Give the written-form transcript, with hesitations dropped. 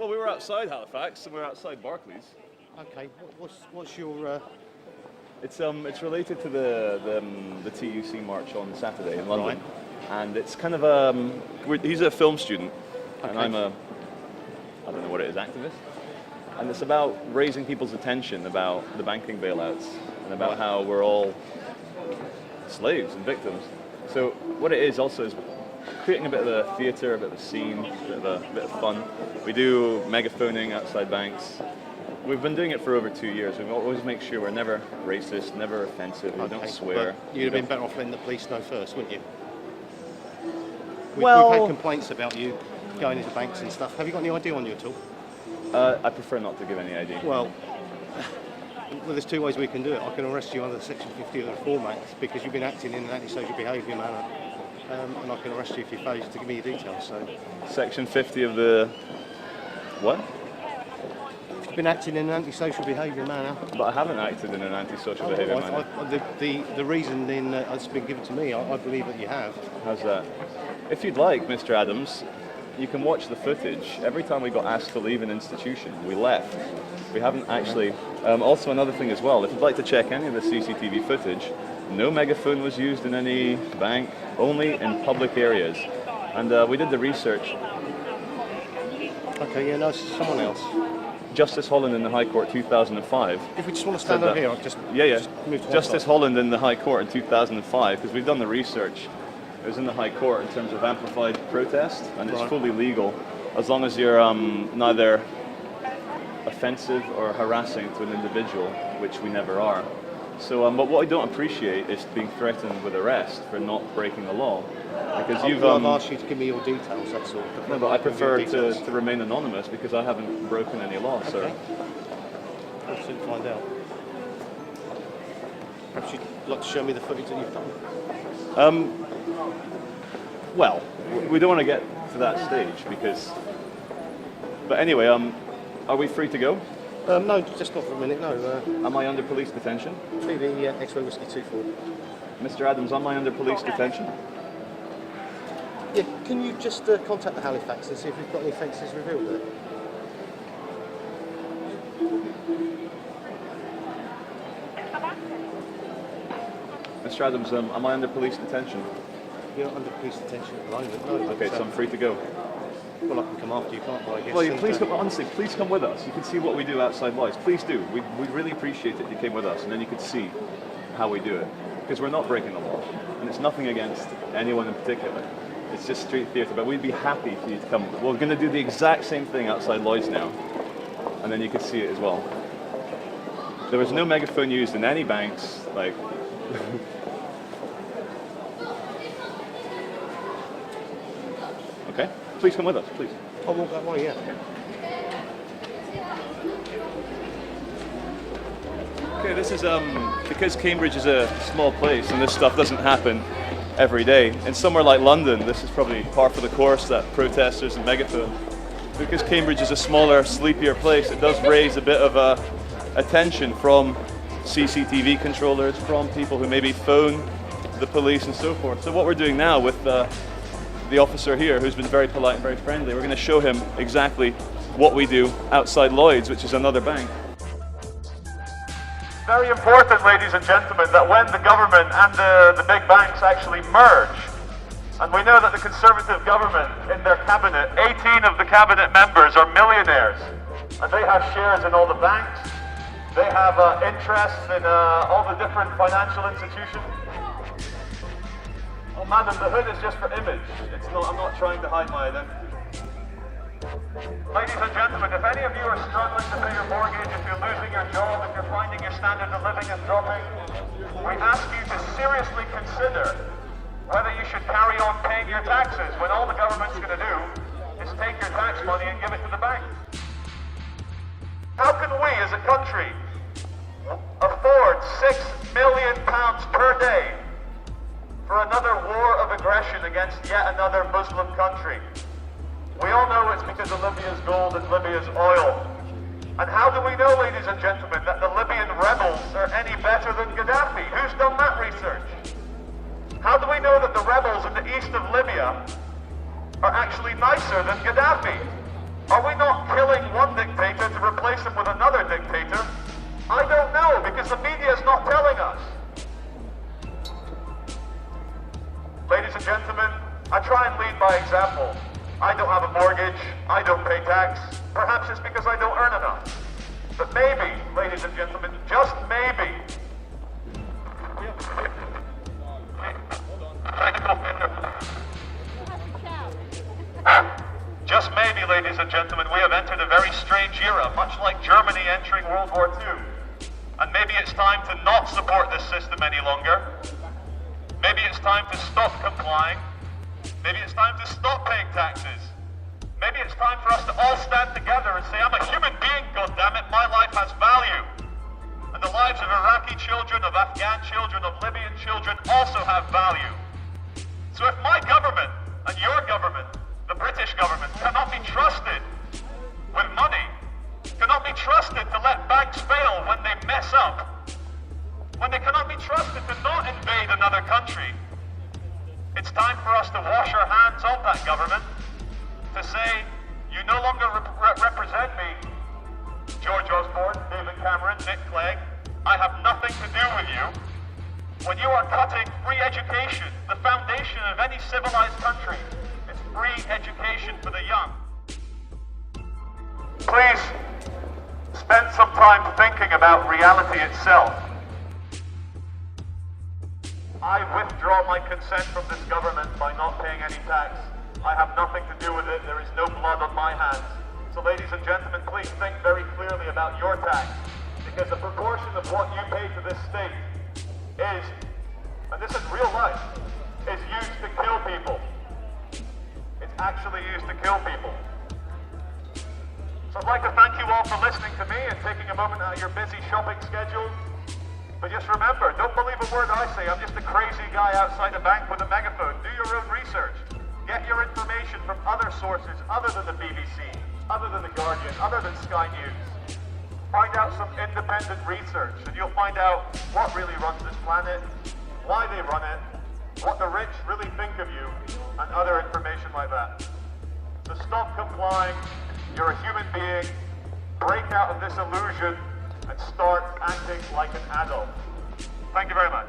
Well, we were outside Halifax and we were outside Barclays. Okay, what's your... It's related to the TUC march on Saturday in London, and it's kind of he's a film student, and I'm I don't know what it is, activist, and it's about raising people's attention about the banking bailouts and about how we're all slaves and victims. So what it is also is creating a bit of a theatre, a bit of a scene, a bit of fun. We do megaphoning outside banks. We've been doing it for over 2 years. We always make sure we're never racist, never offensive, we don't swear. But you'd have been better off letting the police know first, wouldn't you? We've Well, had complaints about you going into banks and stuff. Have you got any ID on you at all? I prefer not to give any ID. Well, there's two ways we can do it. I can arrest you under Section 50 of the Reform Act because you've been acting in an antisocial behaviour manner, and I can arrest you if you fail to give me your details. So, Section 50 of the... what? you've been acting in an antisocial behaviour manner. But I haven't acted in an antisocial behaviour manner. The reason then that's been given to me, I believe that you have. How's that? If you'd like, Mr. Adams, you can watch the footage. Every time we got asked to leave an institution, we left. We haven't actually... also another thing as well, if you'd like to check any of the CCTV footage, no megaphone was used in any bank, only in public areas. And we did the research. Okay, yeah, no, it's someone else. Justice Holland in the High Court 2005. If we just want to stand over here, I'll just... Just move to one Justice side. Holland in the High Court in 2005, because we've done the research. It was in the High Court in terms of amplified protest, and it's fully legal as long as you're neither offensive or harassing to an individual, which we never are. So, but what I don't appreciate is being threatened with arrest for not breaking the law, because I've asked you to give me your details, that's all. No, but I prefer to remain anonymous because I haven't broken any law, sir. Okay. We'll soon find out. Perhaps you'd like to show me the footage that you've done? Well, we don't want to get to that stage because... But anyway, are we free to go? No, just not for a minute, no. Am I under police detention? TV X-ray Whiskey 24. Mr. Adams, am I under police detention? Yeah, can you just contact the Halifax and see if we've got any offences revealed there? Mr. Adams, am I under police detention? You're not under police detention at the moment, no. Okay, so I'm free to go. Well, I can come after you, can't I guess? Well, please come, honestly, please come with us. You can see what we do outside Lloyds. Please do. We'd really appreciate it if you came with us, and then you could see how we do it. Because we're not breaking the law, and it's nothing against anyone in particular. It's just street theatre, but we'd be happy for you to come. We're going to do the exact same thing outside Lloyds now, and then you could see it as well. There was no megaphone used in any banks, like... Okay, please come with us, please. I'll walk that way, yeah. Okay, this is because Cambridge is a small place and this stuff doesn't happen every day. In somewhere like London, this is probably par for the course that protesters and megaphone. Because Cambridge is a smaller, sleepier place, it does raise a bit of attention from CCTV controllers, from people who maybe phone the police and so forth. So what we're doing now with the officer here, who's been very polite and very friendly, we're going to show him exactly what we do outside Lloyds, which is another bank. Very important, ladies and gentlemen, that when the government and the big banks actually merge, and we know that the Conservative government in their cabinet, 18 of the cabinet members are millionaires, and they have shares in all the banks, they have interests in all the different financial institutions. Oh, madam, the hood is just for image. It's not. I'm not trying to hide my identity. Ladies and gentlemen, if any of you are struggling to pay your mortgage, if you're losing your job, if you're finding your standard of living is dropping, we ask you to seriously consider whether you should carry on paying your taxes when all the government's going to do is take your tax money and give it to the bank. How can we, as a country, afford £6 million per day for another war of aggression against yet another Muslim country? We all know it's because of Libya's gold and Libya's oil. And how do we know, ladies and gentlemen, that the Libyan rebels are any better than Gaddafi? Who's done that research? How do we know that the rebels in the east of Libya are actually nicer than Gaddafi? Are we not killing dictator? I don't know, because the media is not telling us. Ladies and gentlemen, I try and lead by example. I don't have a mortgage, I don't pay tax. Perhaps it's because I don't earn enough. But maybe, ladies and gentlemen, just maybe, just maybe, ladies and gentlemen, we have entered a very strange era, much like Germany entering World War II. And maybe it's time to not support this system any longer. Maybe it's time to stop complying. Maybe it's time to stop paying taxes. Maybe it's time for us to all stand together and say, I'm a human being, goddammit, my life has value. And the lives of Iraqi children, of Afghan children, of Libyan children also have value. So if my government and your government, the British government, cannot be trusted with money, cannot be trusted to let banks fail when they mess up, when they cannot be trusted to not invade another country, it's time for us to wash our hands of that government, to say, you no longer represent me, George Osborne, David Cameron, Nick Clegg. I have nothing to do with you. When you are cutting free education, the foundation of any civilized country is free education for the young. Please spend some time thinking about reality itself. I withdraw my consent from this government by not paying any tax. I have nothing to do with it. There is no blood on my hands. So ladies and gentlemen, please think very clearly about your tax, because a proportion of what you pay to this state is, and this is real life, is used to kill people. It's actually used to kill people. So I'd like to thank you all for listening to me and taking a moment out of your busy shopping schedule. But just remember, don't believe a word I say. I'm just a crazy guy outside a bank with a megaphone. Do your own research. Get your information from other sources other than the BBC, other than The Guardian, other than Sky News. Find out some independent research and you'll find out what really runs this planet, why they run it, what the rich really think of you, and other information like that. So stop complying. You're a human being. Break out of this illusion and start acting like an adult. Thank you very much.